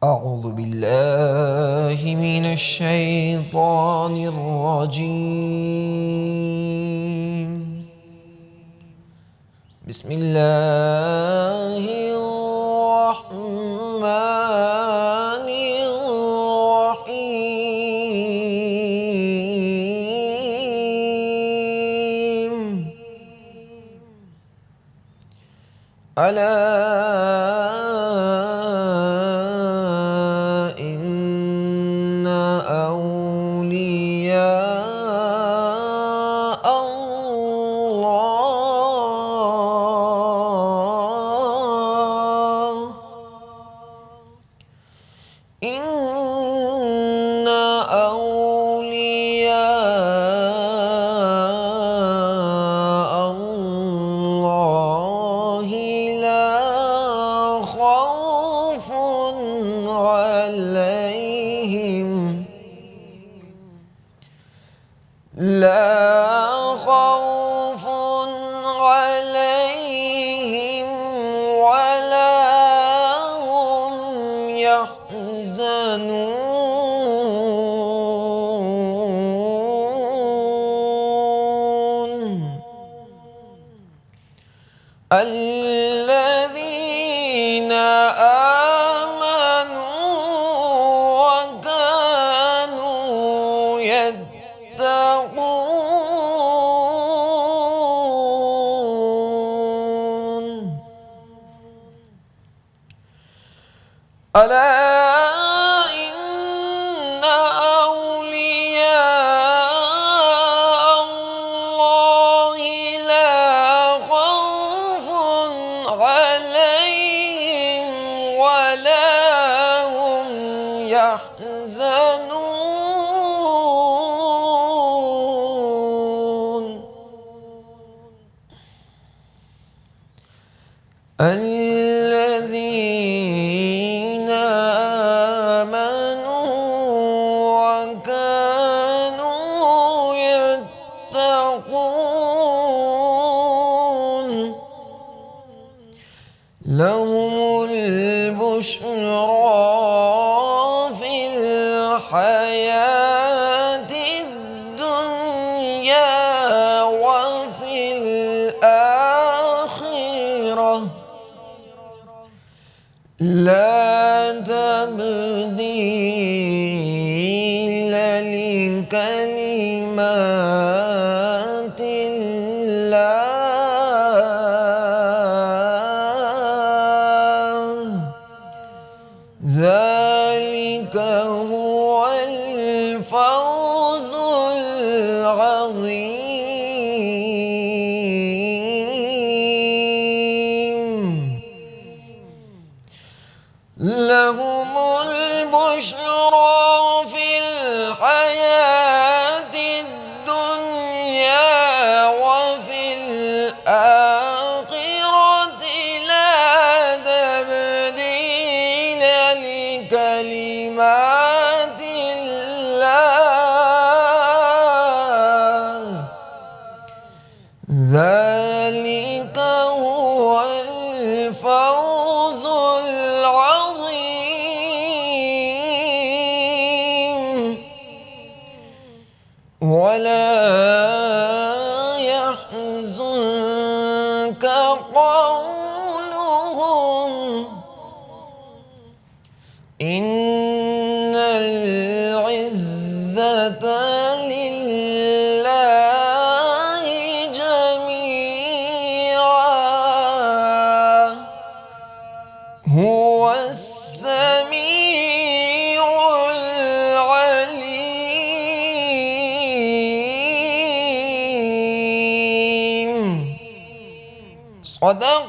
أعوذ بالله من الشيطان الرجيم. بسم الله الرحمن الرحيم. ألا إن أولياء الله إن أولياء الله لا خوف عليهم ولا هم يحزنون. الذين آمنوا وكانوا يتقون. ألا إن أولياء الله لا خوف عليهم ولا هم يحزنون. الذين آمنوا وكانوا يتقون لهم البشرى في الحياة الدنيا وفي الآخرة لا تبديل لكلمات الله ذلك هو الفوز العظيم. لهم البشرى في الحياة الدنيا وفي الآخرة لا تبديل لكلمات الله ذلك هو الفوز العظيم. ولا يحزنك قولهم إن العزة لله جميعا هو السميع العليم. صدق